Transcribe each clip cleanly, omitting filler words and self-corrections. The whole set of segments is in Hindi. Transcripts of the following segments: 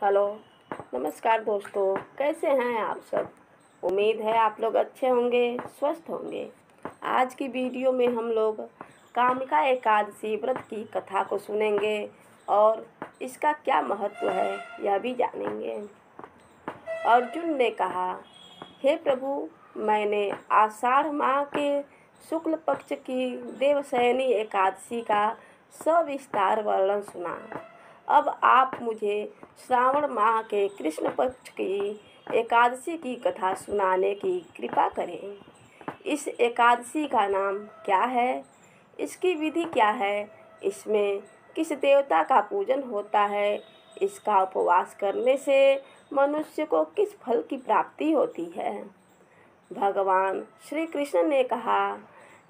हेलो, नमस्कार दोस्तों। कैसे हैं आप सब? उम्मीद है आप लोग अच्छे होंगे, स्वस्थ होंगे। आज की वीडियो में हम लोग कामिका एकादशी व्रत की कथा को सुनेंगे और इसका क्या महत्व है यह भी जानेंगे। अर्जुन ने कहा, हे प्रभु, मैंने आषाढ़ माह के शुक्ल पक्ष की देवशयनी एकादशी का सविस्तार वर्णन सुना। अब आप मुझे श्रावण माह के कृष्ण पक्ष की एकादशी की कथा सुनाने की कृपा करें। इस एकादशी का नाम क्या है? इसकी विधि क्या है? इसमें किस देवता का पूजन होता है? इसका उपवास करने से मनुष्य को किस फल की प्राप्ति होती है? भगवान श्री कृष्ण ने कहा,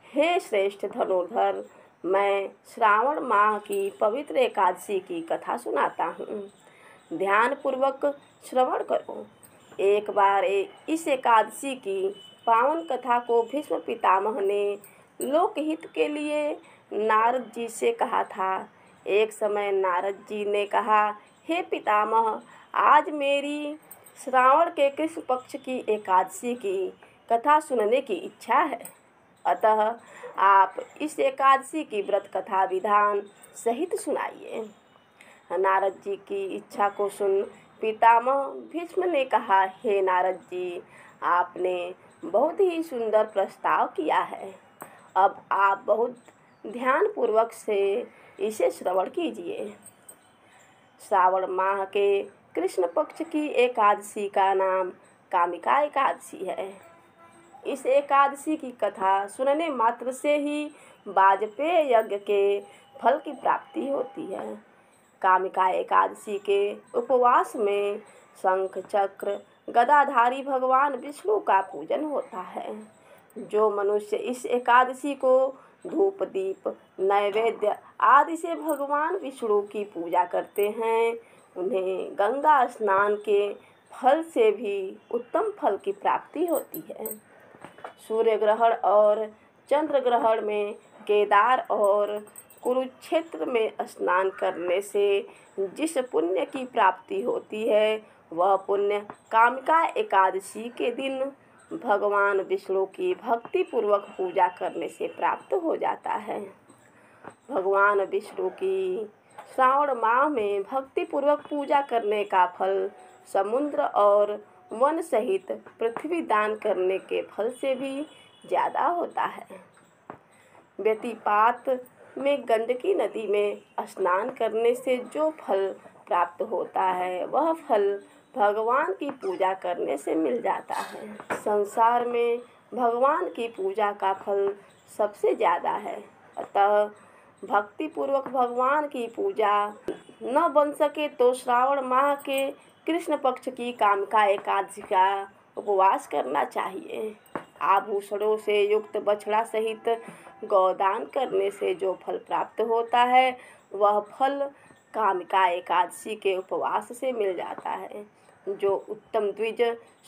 हे श्रेष्ठ धनुर्धर, मैं श्रावण माह की पवित्र एकादशी की कथा सुनाता हूँ। ध्यान पूर्वक श्रवण करो। एक बार इस एकादशी की पावन कथा को भीष्म पितामह ने लोकहित के लिए नारद जी से कहा था। एक समय नारद जी ने कहा, हे पितामह, आज मेरी श्रावण के कृष्ण पक्ष की एकादशी की कथा सुनने की इच्छा है, अतः आप इस एकादशी की व्रत कथा विधान सहित सुनाइए। नारद जी की इच्छा को सुन पितामह भीष्म ने कहा, हे नारद जी, आपने बहुत ही सुंदर प्रस्ताव किया है। अब आप बहुत ध्यानपूर्वक से इसे श्रवण कीजिए। श्रावण माह के कृष्ण पक्ष की एकादशी का नाम कामिका एकादशी है। इस एकादशी की कथा सुनने मात्र से ही वाजपेय यज्ञ के फल की प्राप्ति होती है। कामिका एकादशी के उपवास में शंख चक्र गदाधारी भगवान विष्णु का पूजन होता है। जो मनुष्य इस एकादशी को धूप दीप नैवेद्य आदि से भगवान विष्णु की पूजा करते हैं, उन्हें गंगा स्नान के फल से भी उत्तम फल की प्राप्ति होती है। सूर्य ग्रहण और चंद्र ग्रहण में केदार और कुरुक्षेत्र में स्नान करने से जिस पुण्य की प्राप्ति होती है, वह पुण्य कामिका एकादशी के दिन भगवान विष्णु की भक्ति पूर्वक पूजा करने से प्राप्त हो जाता है। भगवान विष्णु की श्रावण माह में भक्ति पूर्वक पूजा करने का फल समुद्र और वन सहित पृथ्वी दान करने के फल से भी ज़्यादा होता है। व्यतिपात में गंडकी नदी में स्नान करने से जो फल प्राप्त होता है, वह फल भगवान की पूजा करने से मिल जाता है। संसार में भगवान की पूजा का फल सबसे ज़्यादा है, अतः भक्ति पूर्वक भगवान की पूजा न बन सके तो श्रावण माह के कृष्ण पक्ष की कामिका एकादशी का उपवास करना चाहिए। आभूषणों से युक्त बछड़ा सहित गौदान करने से जो फल प्राप्त होता है, वह फल कामिका एकादशी के उपवास से मिल जाता है। जो उत्तम द्विज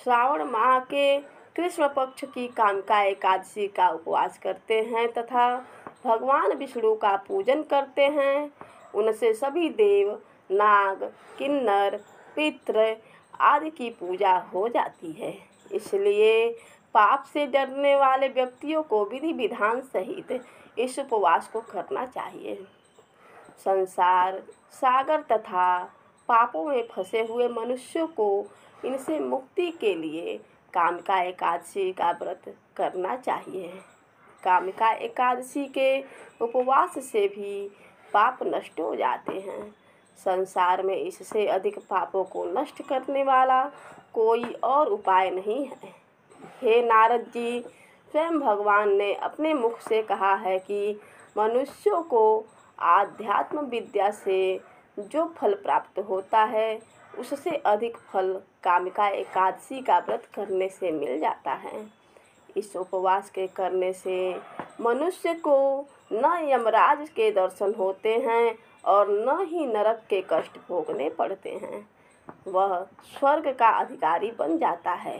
श्रावण माह के कृष्ण पक्ष की कामिका एकादशी का उपवास करते हैं तथा भगवान विष्णु का पूजन करते हैं, उनसे सभी देव, नाग, किन्नर, पितृ आदि की पूजा हो जाती है। इसलिए पाप से डरने वाले व्यक्तियों को विधि विधान सहित इस उपवास को करना चाहिए। संसार सागर तथा पापों में फंसे हुए मनुष्यों को इनसे मुक्ति के लिए कामिका एकादशी का व्रत करना चाहिए। कामिका एकादशी के उपवास से भी पाप नष्ट हो जाते हैं। संसार में इससे अधिक पापों को नष्ट करने वाला कोई और उपाय नहीं है। हे नारद जी, स्वयं भगवान ने अपने मुख से कहा है कि मनुष्यों को आध्यात्म विद्या से जो फल प्राप्त होता है, उससे अधिक फल कामिका एकादशी का व्रत करने से मिल जाता है। इस उपवास के करने से मनुष्य को न यमराज के दर्शन होते हैं और न ही नरक के कष्ट भोगने पड़ते हैं, वह स्वर्ग का अधिकारी बन जाता है।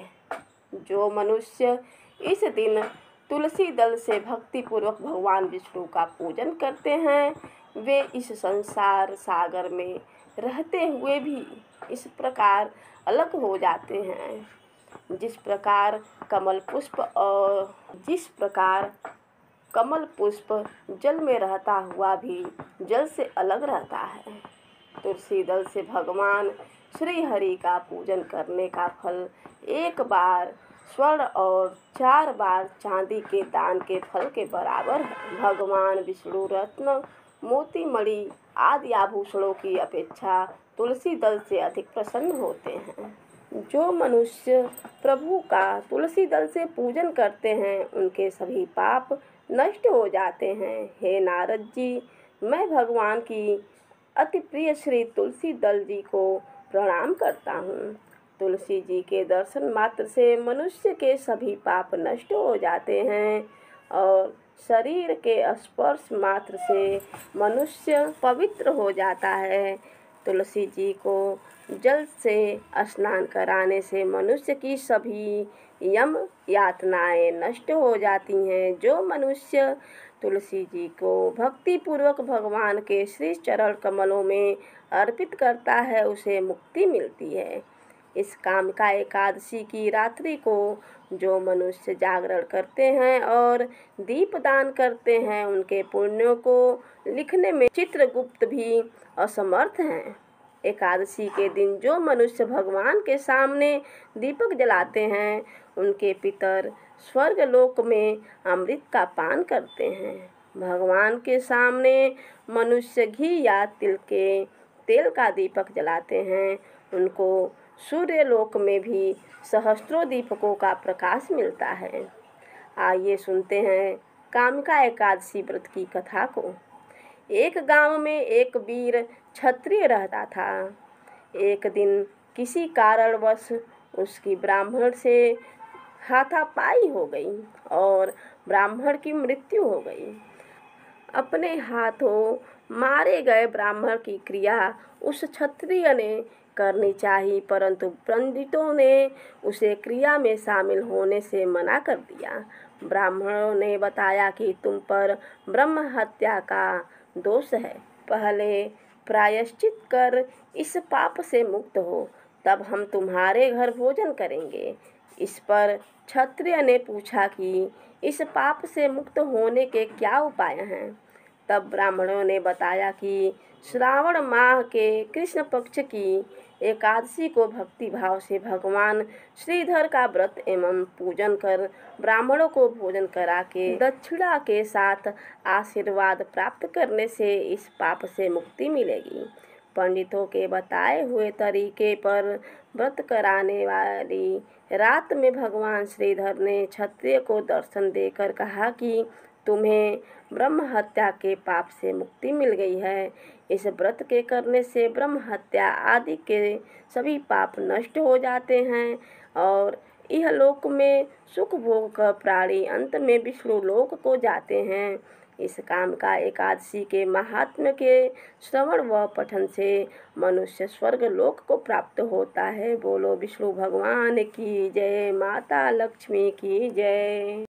जो मनुष्य इस दिन तुलसी दल से भक्ति पूर्वक भगवान विष्णु का पूजन करते हैं, वे इस संसार सागर में रहते हुए भी इस प्रकार अलग हो जाते हैं। जिस प्रकार कमल पुष्प जल में रहता हुआ भी जल से अलग रहता है। तुलसी दल से भगवान श्री हरि का पूजन करने का फल 1 बार स्वर्ण और 4 बार चांदी के दान के फल के बराबर है। भगवान विष्णु रत्न, मोती, मणि आदि आभूषणों की अपेक्षा तुलसी दल से अधिक प्रसन्न होते हैं। जो मनुष्य प्रभु का तुलसी दल से पूजन करते हैं उनके सभी पाप नष्ट हो जाते हैं। हे नारद जी, मैं भगवान की अति प्रिय श्री तुलसी दल जी को प्रणाम करता हूँ। तुलसी जी के दर्शन मात्र से मनुष्य के सभी पाप नष्ट हो जाते हैं और शरीर के स्पर्श मात्र से मनुष्य पवित्र हो जाता है। तुलसी जी को जल से स्नान कराने से मनुष्य की सभी यम यातनाएं नष्ट हो जाती हैं। जो मनुष्य तुलसी जी को भक्ति पूर्वक भगवान के श्री चरण कमलों में अर्पित करता है उसे मुक्ति मिलती है। इस कामिका एकादशी की रात्रि को जो मनुष्य जागरण करते हैं और दीपदान करते हैं उनके पुण्यों को लिखने में चित्रगुप्त भी असमर्थ हैं। एकादशी के दिन जो मनुष्य भगवान के सामने दीपक जलाते हैं उनके पितर स्वर्गलोक में अमृत का पान करते हैं। भगवान के सामने मनुष्य घी या तिल के तेल का दीपक जलाते हैं उनको सूर्यलोक में भी सहस्त्रों दीपकों का प्रकाश मिलता है। आइए सुनते हैं कामिका एकादशी व्रत की कथा को। एक गांव में एक वीर क्षत्रिय रहता था। एक दिन किसी कारणवश उसकी ब्राह्मण से हाथापाई हो गई और ब्राह्मण की मृत्यु हो गई। अपने हाथों मारे गए ब्राह्मण की क्रिया उस क्षत्रिय ने करनी चाहिए, परंतु पंडितों ने उसे क्रिया में शामिल होने से मना कर दिया। ब्राह्मणों ने बताया कि तुम पर ब्रह्म हत्या का दोष है, पहले प्रायश्चित कर इस पाप से मुक्त हो, तब हम तुम्हारे घर भोजन करेंगे। इस पर क्षत्रिय ने पूछा कि इस पाप से मुक्त होने के क्या उपाय हैं। तब ब्राह्मणों ने बताया कि श्रावण माह के कृष्ण पक्ष की एकादशी को भक्ति भाव से भगवान श्रीधर का व्रत एवं पूजन कर ब्राह्मणों को भोजन करा के दक्षिणा के साथ आशीर्वाद प्राप्त करने से इस पाप से मुक्ति मिलेगी। पंडितों के बताए हुए तरीके पर व्रत कराने वाली रात में भगवान श्रीधर ने क्षत्रिय को दर्शन देकर कहा कि तुम्हें ब्रह्म हत्या के पाप से मुक्ति मिल गई है। इस व्रत के करने से ब्रह्म हत्या आदि के सभी पाप नष्ट हो जाते हैं और यह लोक में सुख भोग कर प्राणी अंत में विष्णु लोक को जाते हैं। इस कामिका एकादशी के महात्म्य के श्रवण व पठन से मनुष्य स्वर्ग लोक को प्राप्त होता है। बोलो विष्णु भगवान की जय, माता लक्ष्मी की जय।